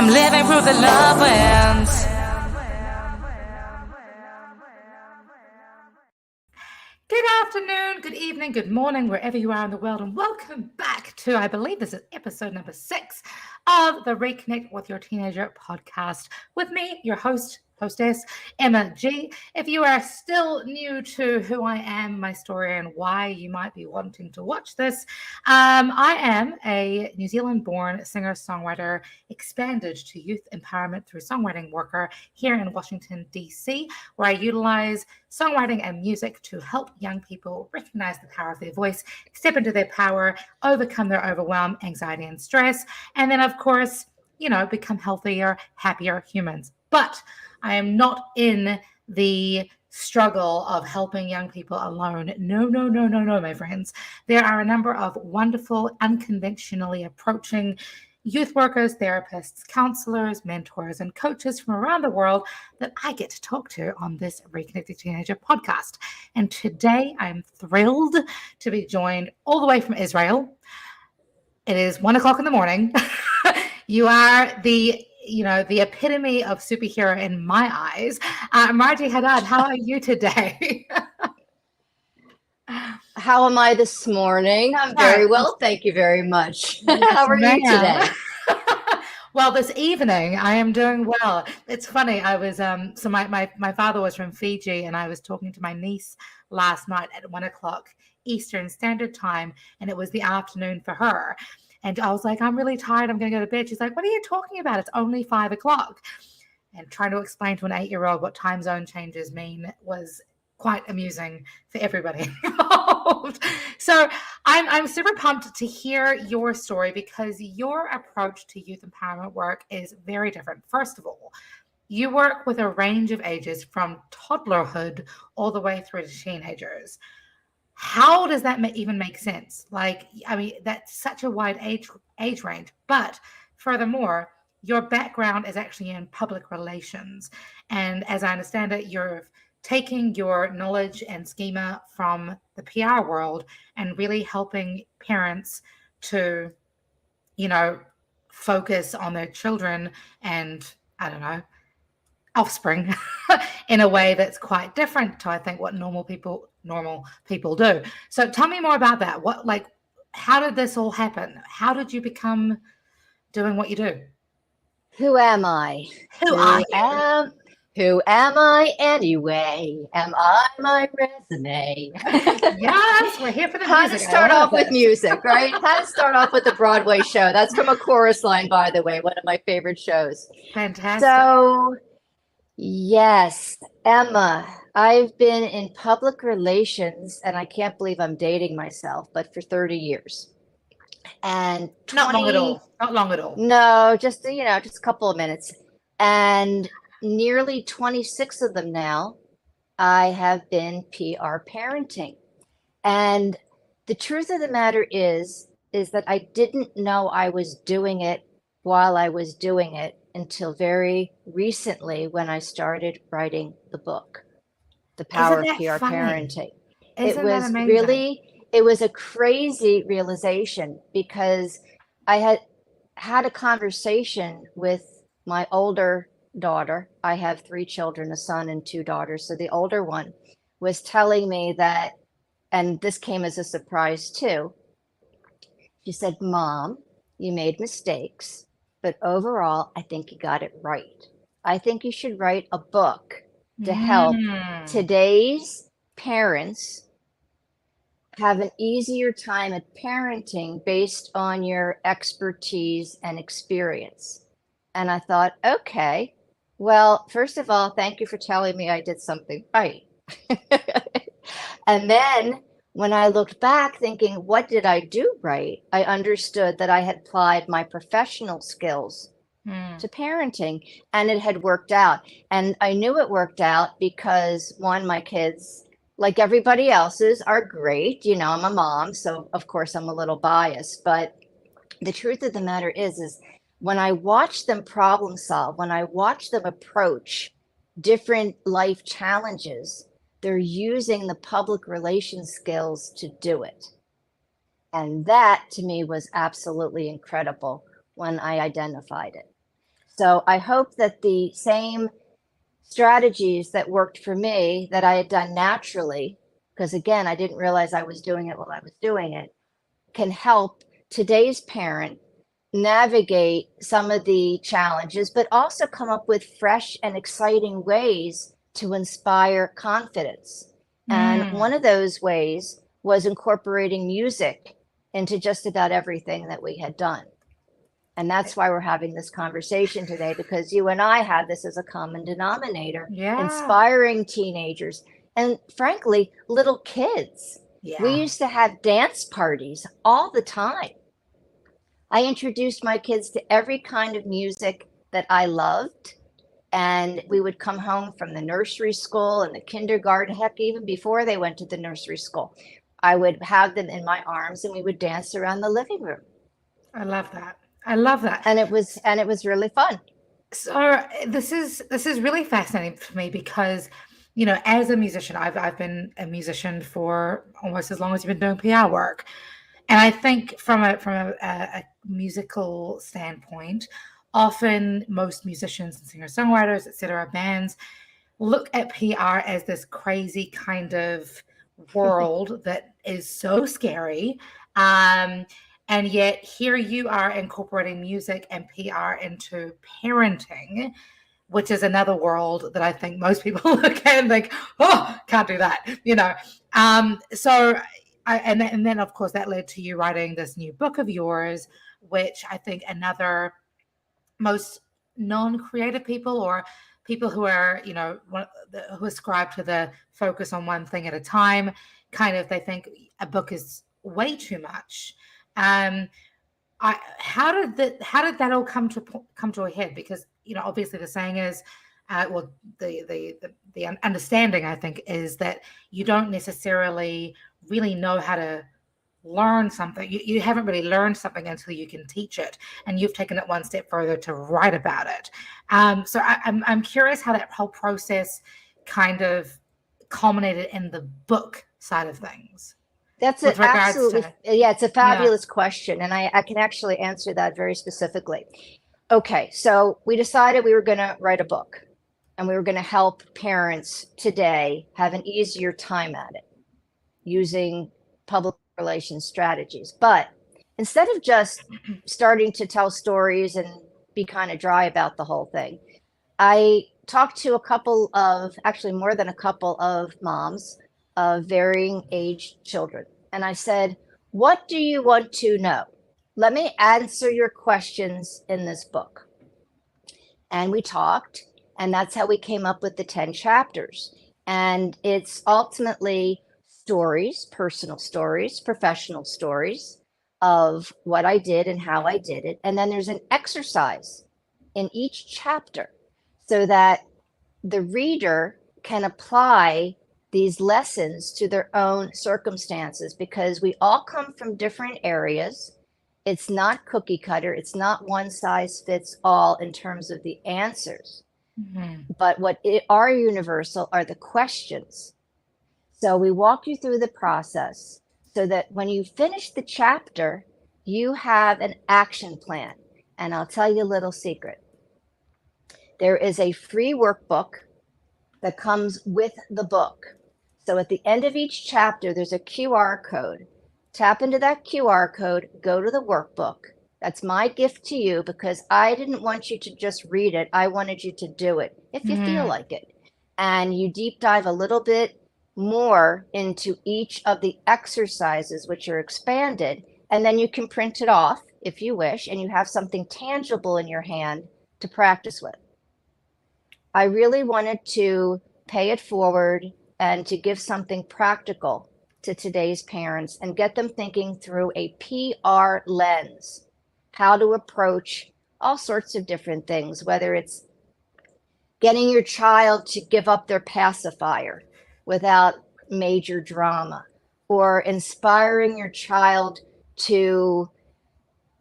I'm living through the love winds. Good afternoon, good evening, good morning, wherever you are in the world, and welcome back to, I believe this is episode number 6 of the Reconnect with Your Teenager podcast with me, your hostess, Emma G. If you are still new to who I am, my story, and why you might be wanting to watch this, I am a New Zealand-born singer-songwriter, expanded to youth empowerment through songwriting worker here in Washington, D.C., where I utilize songwriting and music to help young people recognize the power of their voice, step into their power, overcome their overwhelm, anxiety, and stress, and then, of course, become healthier, happier humans. But I am not in the struggle of helping young people alone. No, my friends. There are a number of wonderful, unconventionally approaching youth workers, therapists, counselors, mentors, and coaches from around the world that I get to talk to on this Reconnected Teenager podcast. And today I'm thrilled to be joined all the way from Israel. It is 1:00 in the morning. You are the epitome of superhero in my eyes. Marjie Hadad, how are you today? How am I this morning? I'm very well, thank you very much. How are you today? Well, this evening I am doing well. It's funny. I was so my father was from Fiji, and I was talking to my niece last night at 1:00 Eastern Standard Time, and it was the afternoon for her. And I was like, I'm really tired. I'm going to go to bed. She's like, what are you talking about? It's only 5:00. And trying to explain to an 8-year-old what time zone changes mean was quite amusing for everybody involved. So I'm super pumped to hear your story, because your approach to youth empowerment work is very different. First of all, you work with a range of ages from toddlerhood all the way through to teenagers. How does that even make sense? That's such a wide age range. But furthermore, your background is actually in public relations. And as I understand it, you're taking your knowledge and schema from the PR world and really helping parents to, focus on their children and, I don't know, offspring in a way that's quite different to, I think, what normal people do. So tell me more about that. How did this all happen? How did you become doing what you do? Who am I? Who am I anyway? Am I my resume? Yes, we're here for the music. How to start off with music, right? How to start off with a Broadway show. That's from A Chorus Line, by the way, one of my favorite shows. Fantastic. So, yes, Emma, I've been in public relations, and I can't believe I'm dating myself, but for 30 years. And Not long at all. No, just a couple of minutes. And nearly 26 of them now, I have been PR parenting. And the truth of the matter is that I didn't know I was doing it while I was doing it until very recently, when I started writing the book, The Power of PR Parenting. Isn't that amazing? It was a crazy realization, because I had a conversation with my older daughter. I have 3 children, a son and 2 daughters. So the older one was telling me that, and this came as a surprise too. She said, Mom, you made mistakes, but overall, I think you got it right. I think you should write a book to help today's parents have an easier time at parenting based on your expertise and experience. And I thought, okay, well, first of all, thank you for telling me I did something right. And then when I looked back thinking, what did I do right? I understood that I had applied my professional skills to parenting, and it had worked out. And I knew it worked out because, one, my kids, like everybody else's, are great. I'm a mom, so of course I'm a little biased. But the truth of the matter is when I watch them problem solve, when I watch them approach different life challenges, they're using the public relations skills to do it. And that to me was absolutely incredible when I identified it. So I hope that the same strategies that worked for me that I had done naturally, because again, I didn't realize I was doing it while I was doing it, can help today's parent navigate some of the challenges, but also come up with fresh and exciting ways to inspire confidence. And Mm. one of those ways was incorporating music into just about everything that we had done. And that's why we're having this conversation today, because you and I have this as a common denominator, Yeah. inspiring teenagers and frankly, little kids. We Yeah. used to have dance parties all the time. I introduced my kids to every kind of music that I loved. And we would come home from the nursery school and the kindergarten, heck, even before they went to the nursery school. I would have them in my arms and we would dance around the living room. I love that. I love that. And it was really fun. So this is really fascinating for me because, as a musician, I've been a musician for almost as long as you've been doing PR work, and I think from a musical standpoint, often most musicians and singer-songwriters, etc., bands look at PR as this crazy kind of world that is so scary. Um, and yet here you are incorporating music and PR into parenting, which is another world that I think most people look at and think, oh, can't do that. So and then of course that led to you writing this new book of yours, which I think another most non-creative people or people who are who ascribe to the focus on one thing at a time, kind of, they think a book is way too much. um how did that all come to a head? Because obviously the saying is, well, the understanding, I think, is that you don't necessarily really know how to learn something. You haven't really learned something until you can teach it, and you've taken it one step further to write about it. So I'm curious how that whole process kind of culminated in the book side of things That's with a regards absolutely, to. yeah, it's a Yeah. fabulous question. And I can actually answer that very specifically. Okay, so we decided we were going to write a book and we were going to help parents today have an easier time at it using public relations strategies. But instead of just starting to tell stories and be kind of dry about the whole thing, I talked to a couple of, actually more than a couple of moms of varying age children. And I said, what do you want to know? Let me answer your questions in this book. And we talked, and that's how we came up with the 10 chapters. And it's ultimately stories, personal stories, professional stories of what I did and how I did it. And then there's an exercise in each chapter so that the reader can apply these lessons to their own circumstances, because we all come from different areas. It's not cookie cutter. It's not one size fits all in terms of the answers. Mhm. But what are universal are the questions. So we walk you through the process so that when you finish the chapter, you have an action plan. And I'll tell you a little secret. There is a free workbook that comes with the book. So at the end of each chapter, there's a QR code. Tap into that QR code, go to the workbook. That's my gift to you, because I didn't want you to just read it. I wanted you to do it if you feel Mm. like it. And you deep dive a little bit more into each of the exercises, which are expanded. And then you can print it off if you wish, and you have something tangible in your hand to practice with. I really wanted to pay it forward and to give something practical to today's parents and get them thinking through a PR lens, how to approach all sorts of different things, whether it's getting your child to give up their pacifier without major drama, or inspiring your child to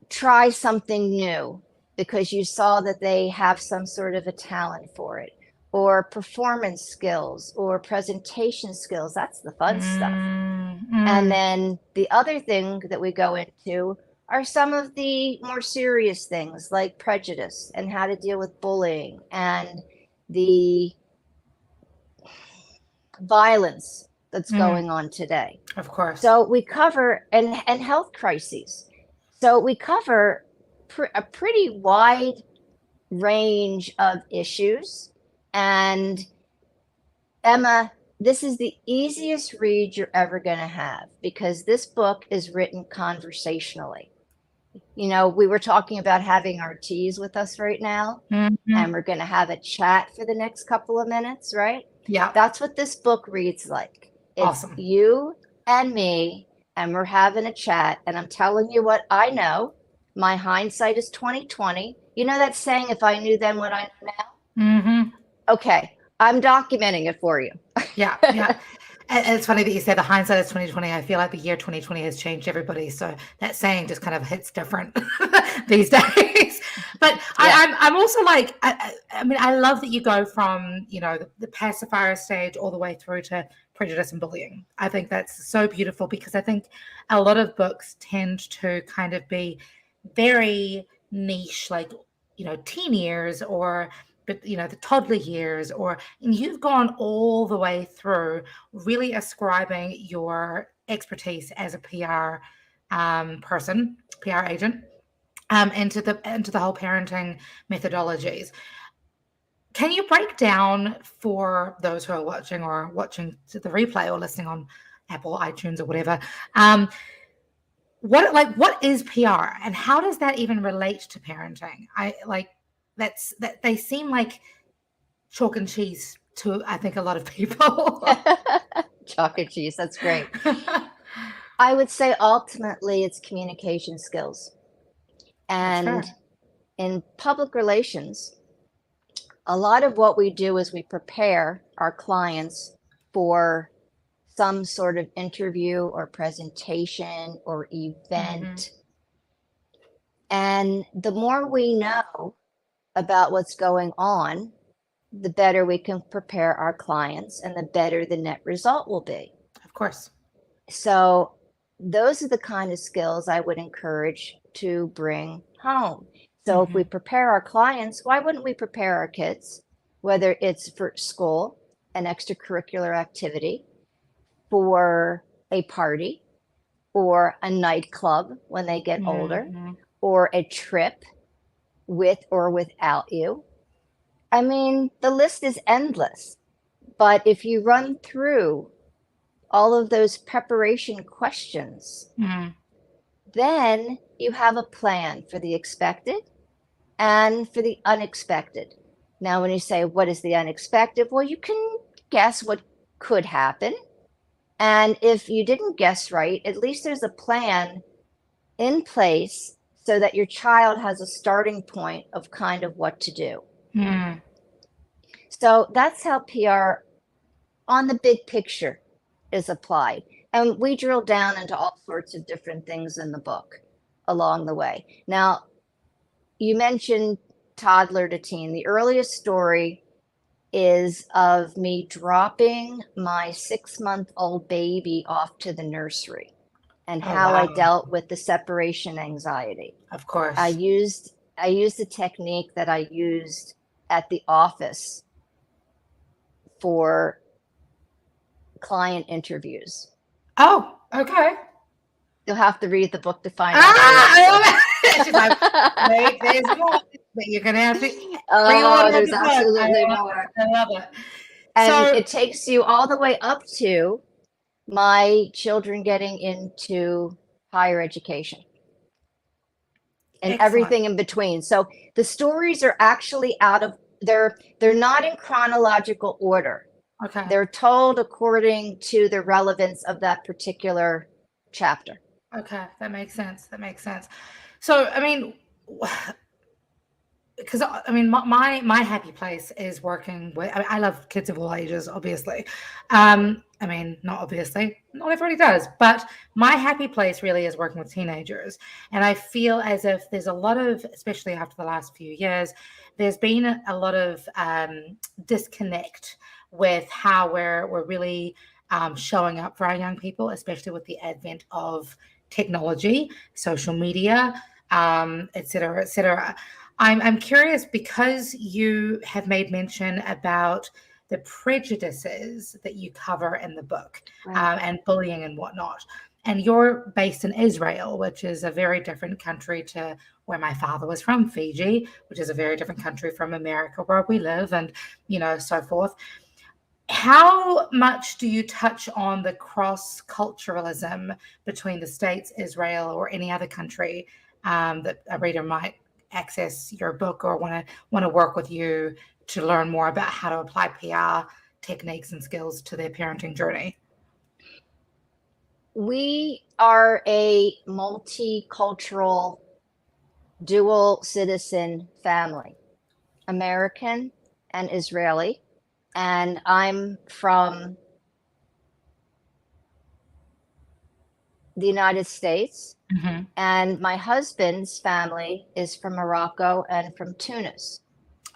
try something new because you saw that they have some sort of a talent for it, or performance skills or presentation skills. That's the fun stuff. Mm. And Mm. then the other thing that we go into are some of the more serious things like prejudice and how to deal with bullying and the violence that's going on today. Of course. So we cover and health crises. So we cover a pretty wide range of issues. And Emma, this is the easiest read you're ever going to have because this book is written conversationally. You know, we were talking about having our teas with us right now, and we're going to have a chat for the next couple of minutes, right? Yeah. That's what this book reads like. It's Awesome. you and me, and we're having a chat, and I'm telling you what I know. My hindsight is 2020. You know that saying, if I knew then what I know now? Okay, I'm documenting it for you. Yeah. And it's funny that you said the hindsight is 2020. I feel like the year 2020 has changed everybody. So that saying just kind of hits different these days. But yeah. I'm also like, I mean, I love that you go from, you know, the pacifier stage all the way through to prejudice and bullying. I think that's so beautiful because I think a lot of books tend to kind of be very niche, like, you know, teen years or, but you know, the toddler years, and you've gone all the way through, really ascribing your expertise as a PR person, PR agent, into the whole parenting methodologies. Can you break down for those who are watching the replay or listening on Apple, iTunes, or whatever? What is PR and how does that even relate to parenting? That they seem like chalk and cheese to, I think, a lot of people. Chalk and cheese, that's great. I would say ultimately it's communication skills. And in public relations, a lot of what we do is we prepare our clients for some sort of interview or presentation or event. And the more we know about what's going on, the better we can prepare our clients and the better the net result will be. Of course. So those are the kind of skills I would encourage to bring home. So if we prepare our clients, why wouldn't we prepare our kids, whether it's for school, an extracurricular activity, for a party, or a nightclub when they get older, or a trip with or without you? I mean, the list is endless. But if you run through all of those preparation questions, then you have a plan for the expected and for the unexpected. Now, when you say, what is the unexpected? Well, you can guess what could happen. And if you didn't guess right, at least there's a plan in place so that your child has a starting point of kind of what to do. So that's how PR on the big picture is applied. And we drill down into all sorts of different things in the book along the way. Now, you mentioned toddler to teen. The earliest story is of me dropping my 6-month-old baby off to the nursery and how I dealt with the separation anxiety. Of course. I used a technique that I used at the office for client interviews. Oh, okay. You'll have to read the book to find out. She's like, wait, there's more. But you're going to have to. There's absolutely more. I love it. And it takes you all the way up to my children getting into higher education and everything in between. So the stories are actually they're not in chronological order. Okay. They're told according to the relevance of that particular chapter. Okay, that makes sense. So, I mean, because I mean, my happy place is working with. I love kids of all ages, obviously. I mean, not obviously, not everybody does, but my happy place really is working with teenagers. And I feel as if there's a lot of, especially after the last few years, there's been a lot of disconnect with how we're really showing up for our young people, especially with the advent of technology, social media, et cetera, et cetera. I'm curious because you have made mention about the prejudices that you cover in the book, Right. and bullying and whatnot. And you're based in Israel, which is a very different country to where my father was from, Fiji, which is a very different country from America, where we live, and so forth. How much do you touch on the cross culturalism between the States, Israel, or any other country, that a reader might access your book or want to work with you to learn more about how to apply PR techniques and skills to their parenting journey? We are a multicultural, dual citizen family, American and Israeli. And I'm from the United States, Mm-hmm. and my husband's family is from Morocco and from Tunis.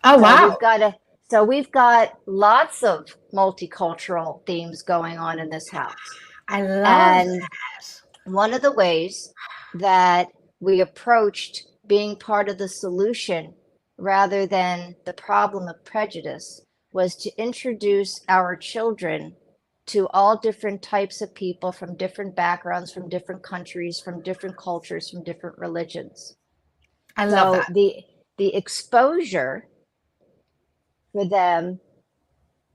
Oh, So wow. we've got lots of multicultural themes going on in this house. I love And that. one of the ways that we approached being part of the solution rather than the problem of prejudice was to introduce our children to all different types of people from different backgrounds, from different countries, from different cultures, from different religions. I love So that. the exposure for them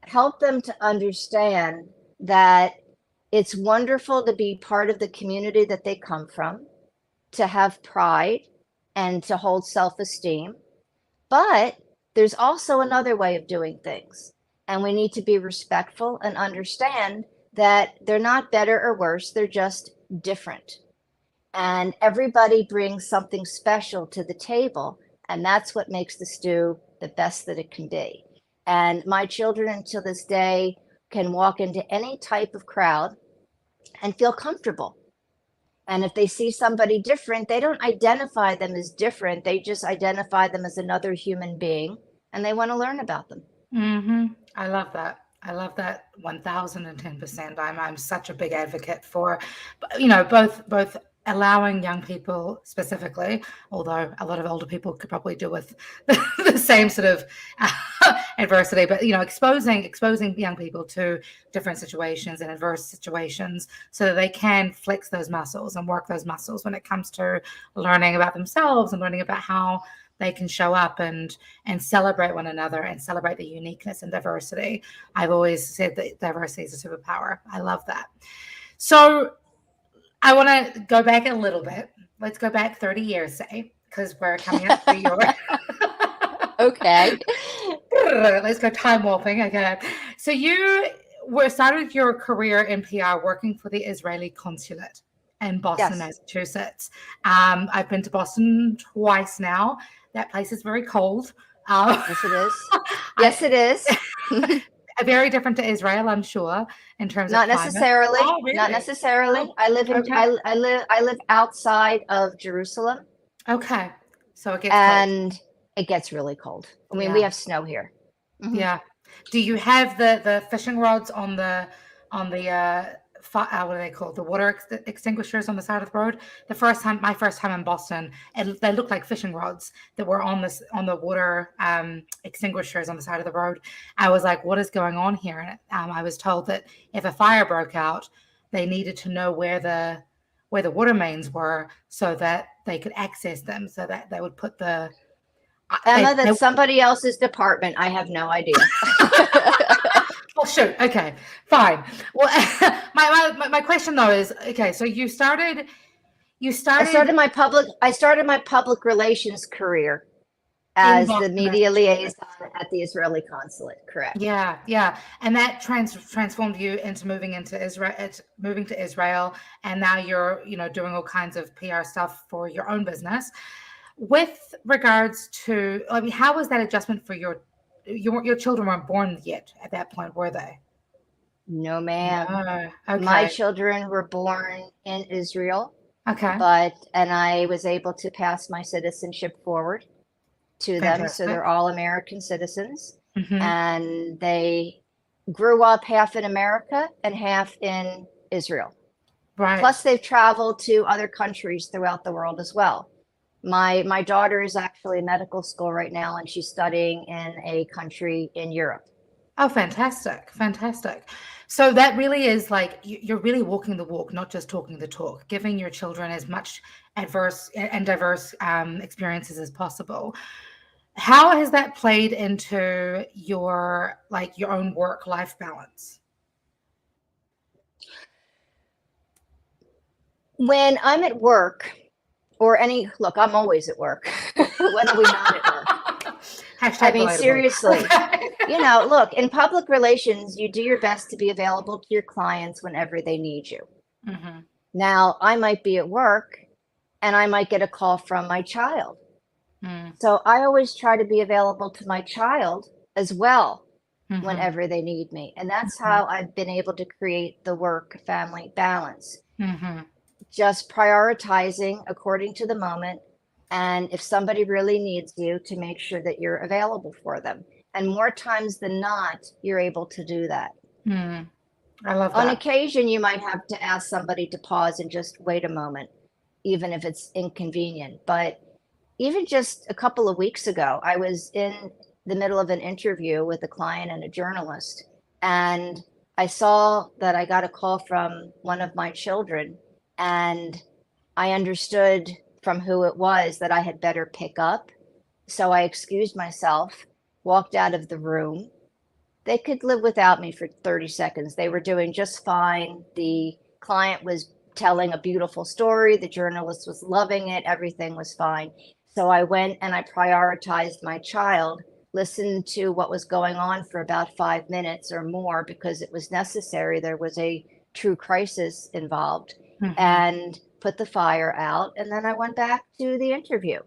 helped them to understand that it's wonderful to be part of the community that they come from, to have pride and to hold self-esteem. But there's also another way of doing things. And we need to be respectful and understand that they're not better or worse, they're just different. And everybody brings something special to the table. And that's what makes the stew the best that it can be. And my children until this day can walk into any type of crowd and feel comfortable. And if they see somebody different, they don't identify them as different. They just identify them as another human being, and they want to learn about them. Mm-hmm. I love that. I love that 1010%. I'm such a big advocate for, both allowing young people specifically, although a lot of older people could probably do with the same sort of adversity, but exposing young people to different situations and adverse situations so that they can flex those muscles and work those muscles when it comes to learning about themselves and learning about how they can show up and celebrate one another and celebrate the uniqueness and diversity. I've always said that diversity is a superpower. I love that. So I want to go back a little bit. Let's go back 30 years, say, because we're coming up to your Okay. let's go time warping. Okay. So you started your career in PR working for the Israeli consulate in Boston, Yes. Massachusetts. I've been to Boston twice now. That place is very cold. Yes, it is. I, Yes, it is. very different to Israel, I'm sure, in terms of Not climate. necessarily. Oh, Not really? necessarily. Oh, I live in okay. I live outside of Jerusalem, Okay. So it gets cold. and it gets really cold. I mean, we Yeah. have snow here. Mhm. Yeah. Do you have the fishing rods on the what are they called? The water extinguishers on the side of the road. My first time in Boston, and they looked like fishing rods that were on the water extinguishers on the side of the road. I was like, what is going on here? And I was told that if a fire broke out, they needed to know where the water mains were so that they could access them, so that they would put the Emma, that's somebody else's department. I have no idea. Well, shoot. Okay, fine. Well, my question though is, okay, so you started I started my public relations career in as the Boston, media Massachusetts. liaison at the Israeli consulate. Correct. Yeah, yeah, and that transformed you into moving to Israel, and now you're doing all kinds of PR stuff for your own business. With regards to, I mean, how was that adjustment for your children weren't born yet at that point, were they? No, ma'am. No. My Okay. children were born in Israel, Okay. and I was able to pass my citizenship forward to them. So Fantastic. they're all American citizens, Hmm. and they grew up half in America and half in Israel. Right. Plus, they've traveled to other countries throughout the world as well. My daughter is actually in medical school right now, and she's studying in a country in Europe. Oh, fantastic. Fantastic. So that really is like you're really walking the walk, not just talking the talk, giving your children as much adverse and diverse experiences as possible. How has that played into your like your own work-life balance? When I'm at work, or any look, I'm always at work. When are we not at work? I Hashtag mean, relatable. seriously, look, in public relations, you do your best to be available to your clients whenever they need you. Hmm. Now, I might be at work and I might get a call from my child. Mm. So I always try to be available to my child as well Hmm. whenever they need me. And that's Hmm. how I've been able to create the work family balance. Hmm. Just prioritizing according to the moment. And if somebody really needs you, to make sure that you're available for them. And more times than not, you're able to do that. Mm. I love On that. occasion, you might have to ask somebody to pause and just wait a moment, even if it's inconvenient. But even just a couple of weeks ago, I was in the middle of an interview with a client and a journalist, and I saw that I got a call from one of my children, and I understood from who it was that I had better pick up. So I excused myself, walked out of the room. They could live without me for 30 seconds. They were doing just fine. The client was telling a beautiful story. The journalist was loving it. Everything was fine. So I went and I prioritized my child, listened to what was going on for about 5 minutes or more because it was necessary. There was a true crisis involved, Hmm. and put the fire out. And then I went back to the interview.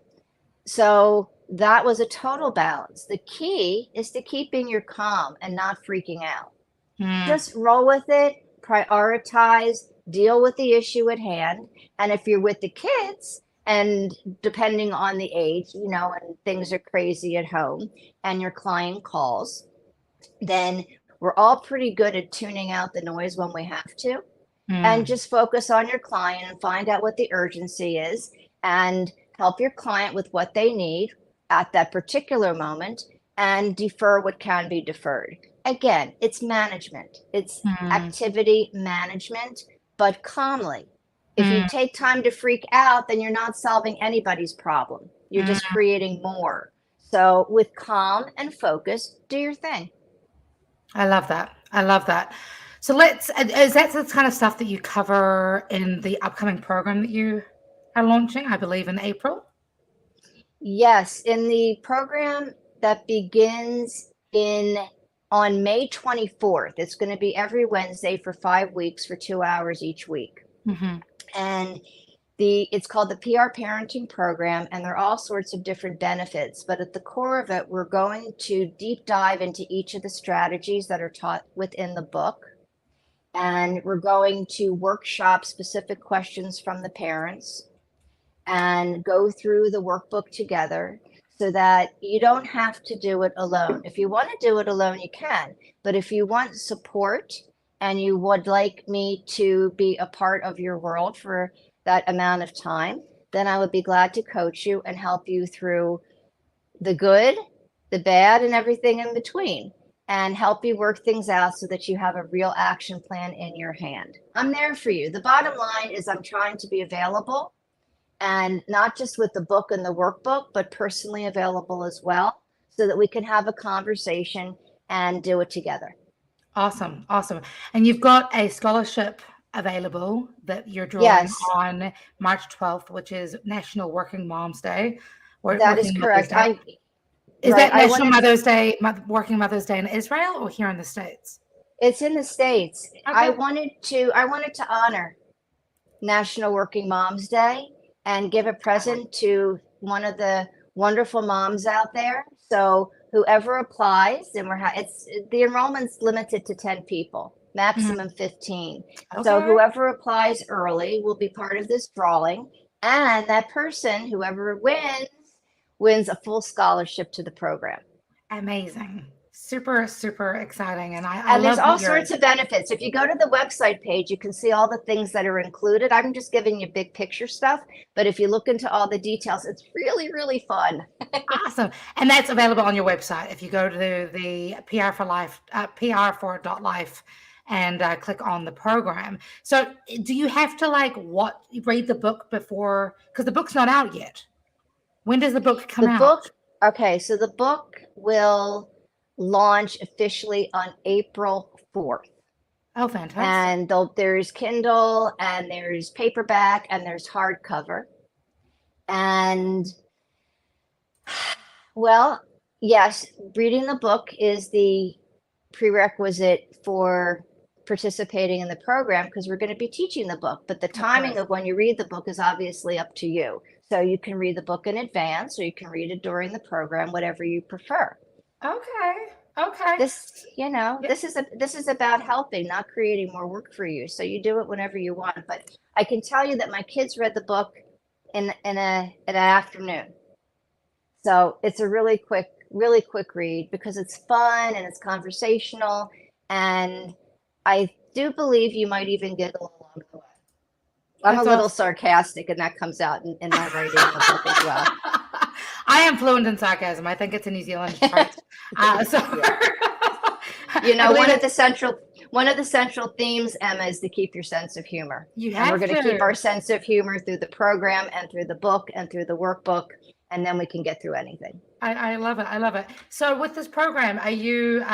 So that was a total balance. The key is to keeping your calm and not freaking out. Mm. Just roll with it, prioritize, deal with the issue at hand. And if you're with the kids, and depending on the age, and things are crazy at home and your client calls, then we're all pretty good at tuning out the noise when we have to, and Mm. just focus on your client and find out what the urgency is and help your client with what they need at that particular moment, and defer what can be deferred. Again, it's management, it's Mm. activity management, but calmly. If you Mm. take time to freak out, then you're not solving anybody's problem. You're just Mm. creating more. So, with calm and focus, do your thing. I love that. I love that. So is that the kind of stuff that you cover in the upcoming program that you are launching, I believe in April? Yes, in the program that begins in on May 24th. It's going to be every Wednesday for 5 weeks for 2 hours each week. Hmm. And it's called the PR Parenting Program, and there are all sorts of different benefits. But at the core of it, we're going to deep dive into each of the strategies that are taught within the book. And we're going to workshop specific questions from the parents and go through the workbook together, so that you don't have to do it alone. If you want to do it alone, you can. But if you want support and you would like me to be a part of your world for that amount of time, then I would be glad to coach you and help you through the good, the bad, and everything in between, and help you work things out so that you have a real action plan in your hand. I'm there for you. The bottom line is I'm trying to be available, and not just with the book and the workbook, but personally available as well, so that we can have a conversation and do it together. Awesome. Awesome. And you've got a scholarship available that you're drawing Yes, on March 12th, which is National Working Moms Day or that is Working Mother's correct. Day. Is Right. that I National wanted, Mother's Day, Working Mother's Day in Israel or here in the States? it's in the States. I Okay. wanted to, I wanted to honor National Working Moms Day and give a present to one of the wonderful moms out there. So whoever applies, and it's the enrollment's limited to 10 people, Mhm. maximum 15. So Okay. whoever applies early will be part of this drawing, and that person, whoever wins a full scholarship to the program. Amazing. super, super exciting. And I And there's love all what you're, sorts of benefits. If you go to the website page, you can see all the things that are included. I'm just giving you big picture stuff, but if you look into all the details, it's really, really fun. awesome. And that's available on your website. If you go to the PR for Life, PR for life, and click on the program. So do you have to read the book before, because the book's not out yet? When does the book come The out? book, okay, so the book will launch officially on April 4th. Oh, fantastic. And there's Kindle and there's paperback and there's hardcover. And well, yes, reading the book is the prerequisite for participating in the program because we're going to be teaching the book. But the timing of when you read the book is obviously up to you. So you can read the book in advance or you can read it during the program, whatever you prefer. Okay. This is about helping, not creating more work for you. So you do it whenever you want. But I can tell you that my kids read the book in an afternoon. So it's a really quick read because it's fun and it's conversational. And I do believe you might even giggle along the way. I'm a little sarcastic, and that comes out in my writing in the book as well. I am fluent in sarcasm. I think it's a New Zealand trait. One of the central themes, Emma, is to keep your sense of humor. And we're going to keep our sense of humor through the program and through the book and through the workbook, and then we can get through anything. I love it. So with this program, are you,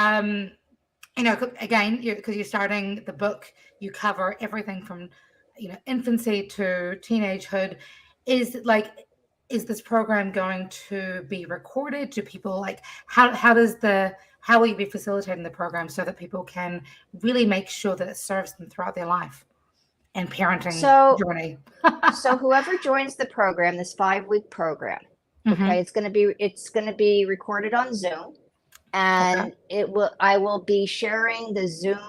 again, because you're starting the book, you cover everything from, infancy to teenagehood. Is this program going to be recorded? Do people how will you be facilitating the program so that people can really make sure that it serves them throughout their life and parenting journey? So whoever joins the program, this 5-week program, okay, it's going to be recorded on Zoom, and I will be sharing the Zoom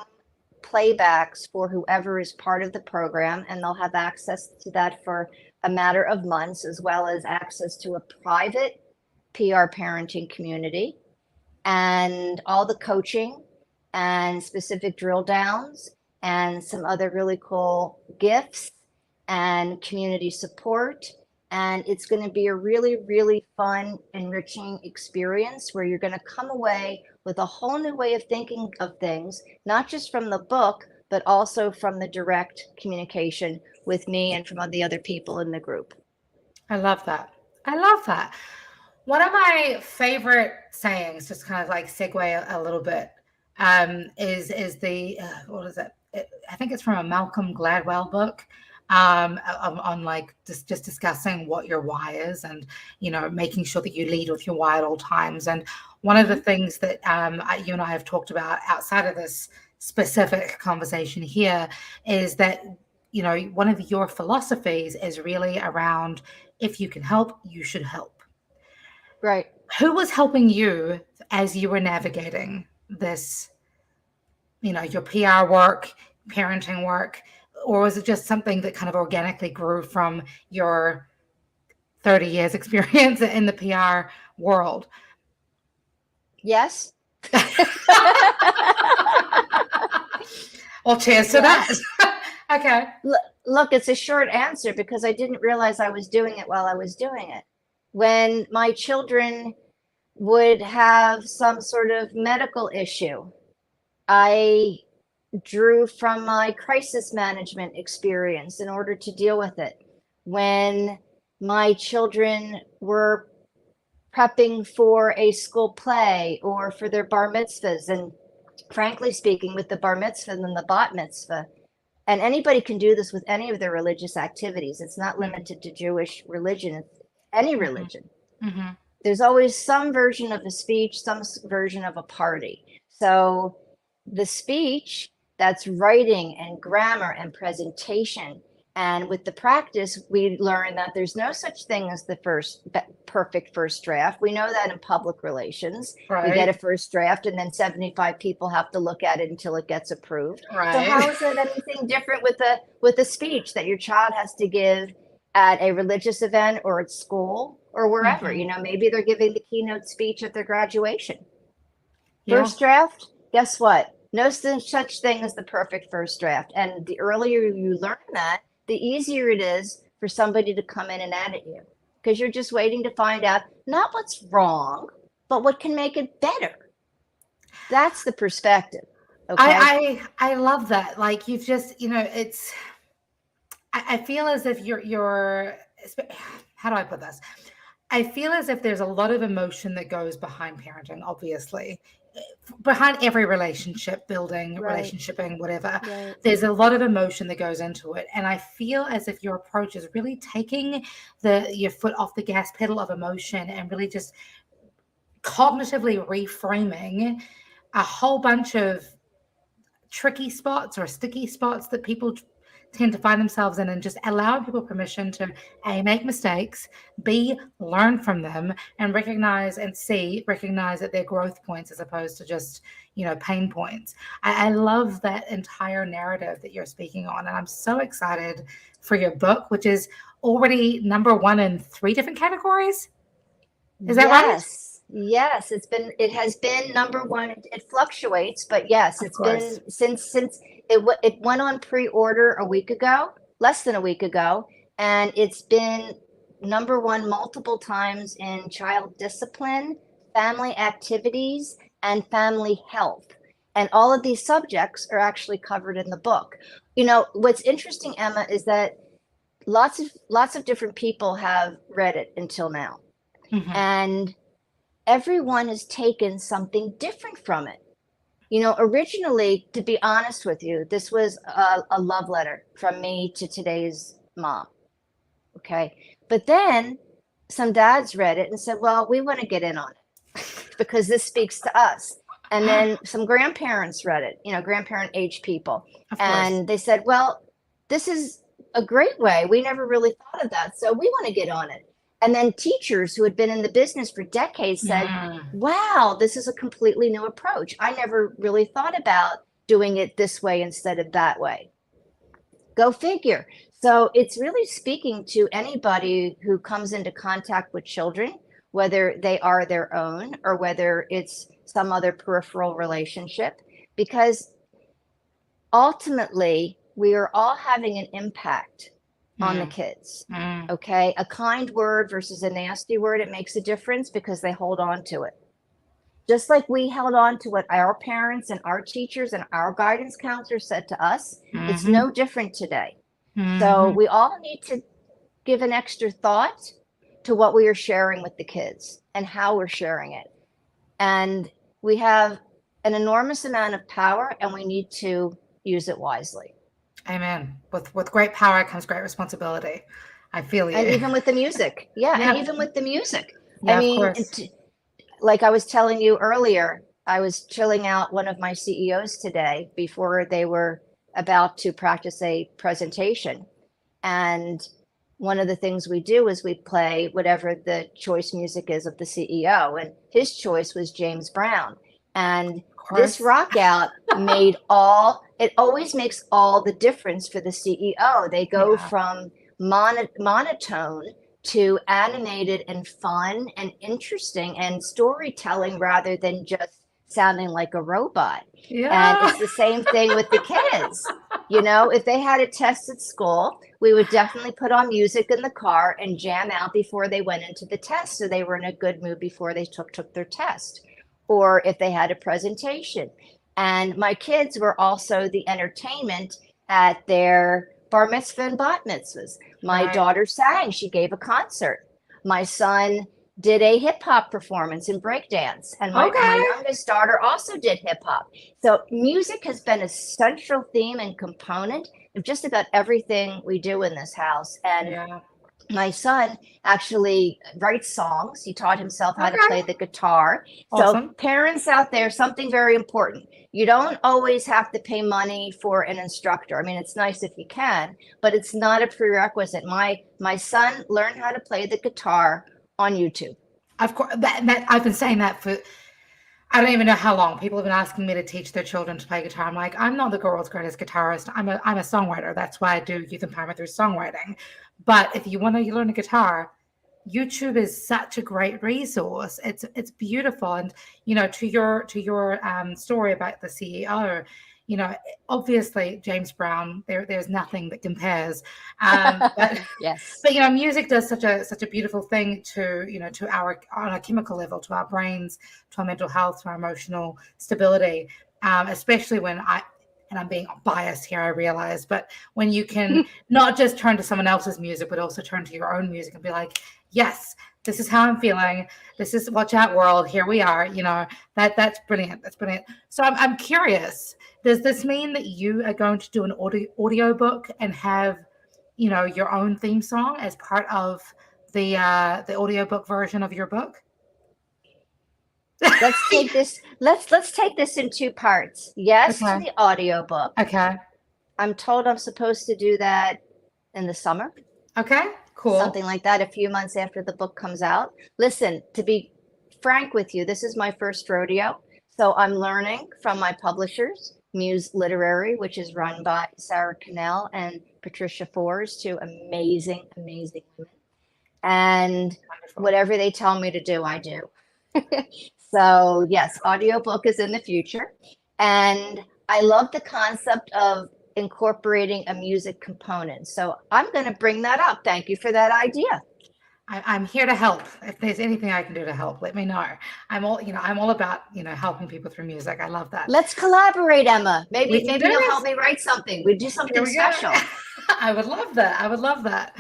playbacks for whoever is part of the program, and they'll have access to that for a matter of months, as well as access to a private PR parenting community and all the coaching and specific drill downs and some other really cool gifts and community support. And it's going to be a really, really fun, enriching experience where you're going to come away with a whole new way of thinking of things, not just from the book, but also from the direct communication with me and from the other people in the group. I love that. One of my favorite sayings, just kind of segue a little bit, is the what is it? I think it's from a Malcolm Gladwell book. On just discussing what your why is, and making sure that you lead with your why at all times. And one of the things that you and I have talked about outside of this specific conversation here is that one of your philosophies is really around, if you can help, you should help. Right. Who was helping you as you were navigating this, your PR work, parenting work? Or was it just something that kind of organically grew from your 30 years experience in the PR world? Yes. Well, cheers to that. Okay. Look, it's a short answer because I didn't realize I was doing it while I was doing it. When my children would have some sort of medical issue, I drew from my crisis management experience in order to deal with it. When my children were prepping for a school play or for their bar mitzvahs, and frankly speaking, with the bar mitzvah and the bat mitzvah, and anybody can do this with any of their religious activities. It's not limited to Jewish religion, it's any religion. Mm-hmm. There's always some version of a speech, some version of a party. So the speech, that's writing and grammar and presentation. And with the practice, we learn that there's no such thing as the perfect first draft. We know that in public relations. Right. We get a first draft and then 75 people have to look at it until it gets approved. Right. So how is it anything different with a speech that your child has to give at a religious event or at school or wherever? Mm-hmm. Maybe they're giving the keynote speech at their graduation. Yeah. First draft, guess what? No such thing as the perfect first draft. And the earlier you learn that, the easier it is for somebody to come in and edit you. Because you're just waiting to find out not what's wrong, but what can make it better. That's the perspective. Okay. I love that. Like you've just, it's I feel as if you're how do I put this? I feel as if there's a lot of emotion that goes behind parenting, obviously. Behind every relationship building, Right. relationshiping, whatever. Right. There's a lot of emotion that goes into it. And I feel as if your approach is really taking your foot off the gas pedal of emotion and really just cognitively reframing a whole bunch of tricky spots or sticky spots that people tend to find themselves in, and just allowing people permission to A, make mistakes, B, learn from them, and recognize that they're growth points as opposed to just pain points. I love that entire narrative that you're speaking on, and I'm so excited for your book, which is already number one in 3 different categories. Is that right? Yes, it has been number one. It fluctuates, but yes, Of it's course. been since it went on pre-order a week ago, less than a week ago, and it's been number one multiple times in child discipline, family activities, and family health. And all of these subjects are actually covered in the book. What's interesting, Emma, is that lots of different people have read it until now. Mm-hmm. And everyone has taken something different from it. Originally, to be honest with you, this was a love letter from me to today's mom. Okay. But then some dads read it and said, well, we want to get in on it because this speaks to us. And then some grandparents read it, grandparent age people. Of course. And they said, well, this is a great way. We never really thought of that. So we want to get on it. And then teachers who had been in the business for decades said, wow, this is a completely new approach. I never really thought about doing it this way instead of that way. Go figure. So it's really speaking to anybody who comes into contact with children, whether they are their own or whether it's some other peripheral relationship, because ultimately we are all having an impact on the kids. Okay. A kind word versus a nasty word, it makes a difference because they hold on to it. Just like we held on to what our parents and our teachers and our guidance counselors said to us, it's no different today. So we all need to give an extra thought to what we are sharing with the kids and how we're sharing it. And we have an enormous amount of power and we need to use it wisely. Amen. With great power comes great responsibility. I feel you. And even with the music. Yeah. And even with the music. Yeah, I mean, of course. Like I was telling you earlier, I was chilling out one of my CEOs today before they were about to practice a presentation. And one of the things we do is we play whatever the choice music is of the CEO. And his choice was James Brown. And this rock out it always makes all the difference for the CEO. They go from monotone to animated and fun and interesting and storytelling rather than just sounding like a robot. And it's the same thing with the kids. If they had a test at school, we would definitely put on music in the car and jam out before they went into the test so they were in a good mood before they took their test. Or if they had a presentation. And my kids were also the entertainment at their bar mitzvah and bat mitzvahs. My daughter sang, she gave a concert. My son did a hip hop performance and breakdance. And my youngest daughter also did hip hop. So music has been a central theme and component of just about everything we do in this house. And my son actually writes songs. He taught himself how to play the guitar. Awesome. So parents out there, something very important. You don't always have to pay money for an instructor. I mean, it's nice if you can, but it's not a prerequisite. My son learned how to play the guitar on YouTube. Of course, that I've been saying that for I don't even know how long. People have been asking me to teach their children to play guitar. I'm like, I'm not the world's greatest guitarist. I'm a songwriter. That's why I do youth empowerment through songwriting. But if you want to learn a guitar, YouTube is such a great resource. It's beautiful. And, to your story about the CEO, obviously James Brown, there's nothing that compares. But Yes. but music does such a beautiful thing to our, on a chemical level, to our brains, to our mental health, to our emotional stability, especially when I'm being biased here, I realize, but when you can not just turn to someone else's music, but also turn to your own music and be like, yes, this is how I'm feeling. This is watch out world. Here we are. That's brilliant. That's brilliant. So I'm curious, does this mean that you are going to do an audio book and have, your own theme song as part of the audiobook version of your book? Let's take this in two parts. Yes, Okay. to the audiobook. Okay. I'm told I'm supposed to do that in the summer. Okay. Cool. Something like that, a few months after the book comes out. Listen, to be frank with you, this is my first rodeo. So I'm learning from my publishers, Muse Literary, which is run by Sarah Cannell and Patricia Fors, two amazing, amazing women. And Wonderful. whatever they tell me to do, I do. So yes, audiobook is in the future. And I love the concept of incorporating a music component. So I'm going to bring that up. Thank you for that idea. I'm here to help. If there's anything I can do to help, let me know. I'm all about, helping people through music. I love that. Let's collaborate, Emma. Maybe you'll this. help me write something. We do something special. I would love that. I would love that.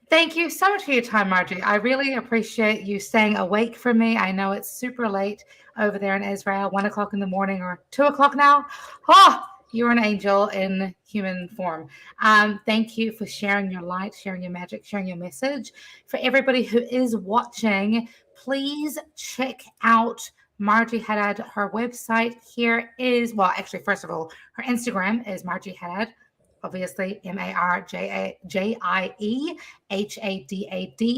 Thank you so much for your time, Marjie. I really appreciate you staying awake for me. I know it's super late over there in Israel, 1:00 in the morning or 2:00 now. Oh, you're an angel in human form. Thank you for sharing your light, sharing your magic, sharing your message. For everybody who is watching, please check out Marjie Hadad. Her website here is, well, actually, first of all, her Instagram is Marjie Hadad. Obviously, MarjieHadad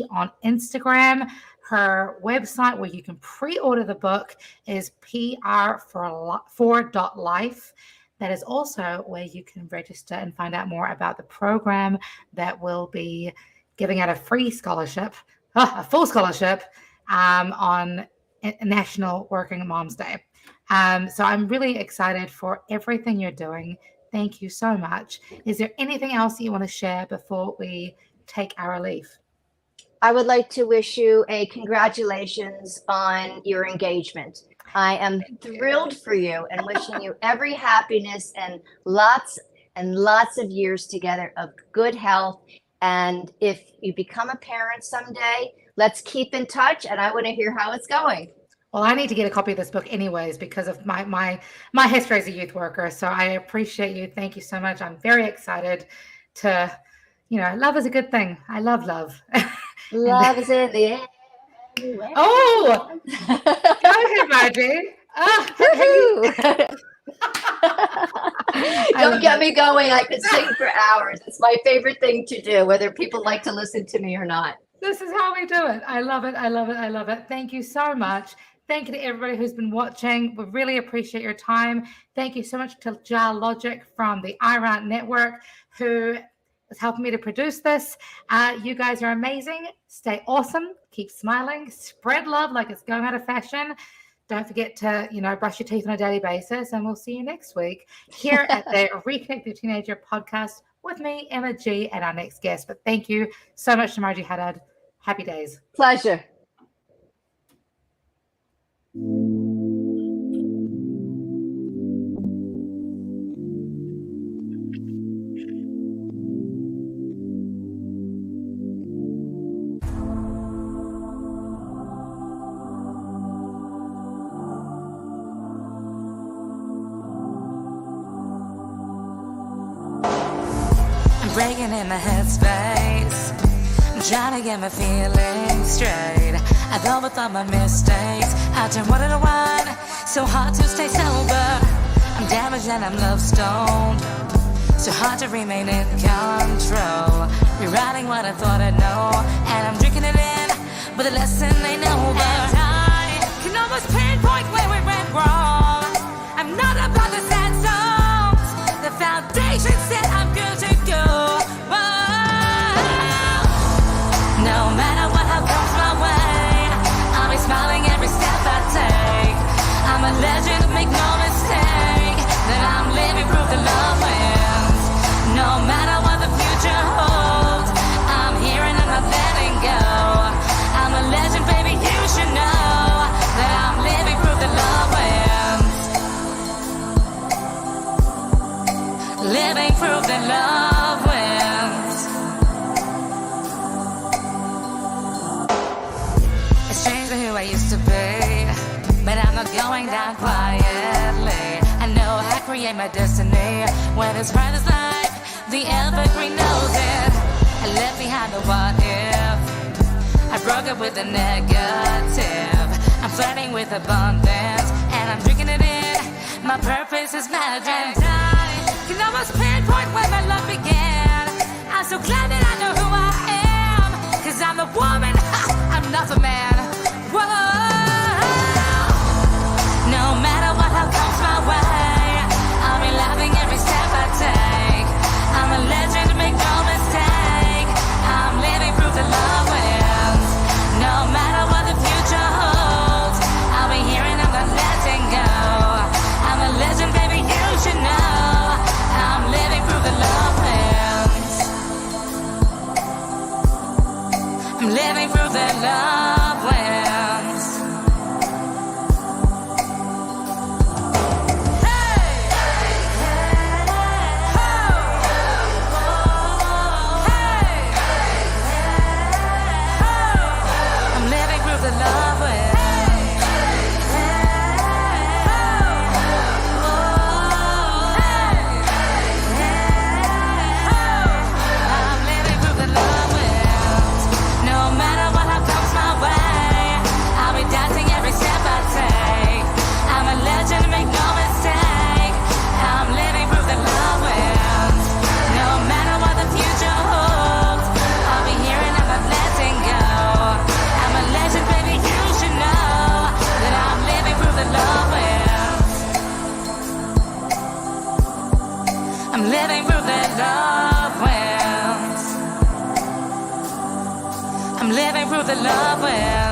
on Instagram. Her website, where you can pre-order the book, is pr4.life. That is also where you can register and find out more about the program that will be giving out a free scholarship, a full scholarship, on National Working Moms Day. So I'm really excited for everything you're doing. Thank you so much. Is there anything else you want to share before we take our leave? I would like to wish you a congratulations on your engagement. I am thrilled for you and wishing you every happiness and lots of years together of good health. And if you become a parent someday, let's keep in touch, and I want to hear how it's going. Well, I need to get a copy of this book anyways because of my history as a youth worker. So I appreciate you. Thank you so much. I'm very excited to, love is a good thing. I love love. Love is in the air. Oh, go ahead, Marjie. Don't get me going. I could sing for hours. It's my favorite thing to do, whether people like to listen to me or not. This is how we do it. I love it. I love it. I love it. Thank you so much. Thank you to everybody who's been watching. We really appreciate your time. Thank you so much to Jar Logic from the iRant Network, who is helping me to produce this. You guys are amazing. Stay awesome. Keep smiling. Spread love like it's going out of fashion. Don't forget to, brush your teeth on a daily basis. And we'll see you next week here at the Reconnect Your Teenager podcast with me, Emma G, and our next guest. But thank you so much to Marjie Hadad. Happy days. Pleasure. Breaking in my headspace, I'm trying to get my feelings straight. I've overthought my mistakes, I turn water to wine, so hard to stay sober. I'm damaged and I'm love stoned, so hard to remain in control. Rewriting what I thought I'd know, and I'm drinking it in, but the lesson ain't over. And I can almost pinpoint where we went wrong. I'm not about the sad songs, the foundation said I'm good to go. No matter what I've come the love winds. It's strange who I used to be, but I'm not going down quietly. I know I create my destiny. When it's bright as light, the evergreen knows it. I left behind the what if. I broke up with the negative. I'm flirting with abundance, and I'm drinking it in. My purpose is magic. I can almost pinpoint when my love began. I'm so glad that I know who I am, 'cause I'm the woman, I'm not the man. Whoa. No matter what comes my way, I'll be loving every step I take. I'm a legend, make no mistake. I'm living proof that love wins. No matter what the future holds, I'll be here and I'm not letting go. I'm a legend, baby, you should know. I'm living proof that love wins. I'm living proof that love wins. The love wins. I'm living proof that love wins. No matter what comes my way, I'll be dancing every step I take. I'm a legend, make no mistake. I'm living proof that love wins. No matter what the future holds, I'll be here and I'm not letting go. I'm a legend, baby, you should know that I'm living proof that love wins. I'm living proof that love wins. I'm living proof that love wins.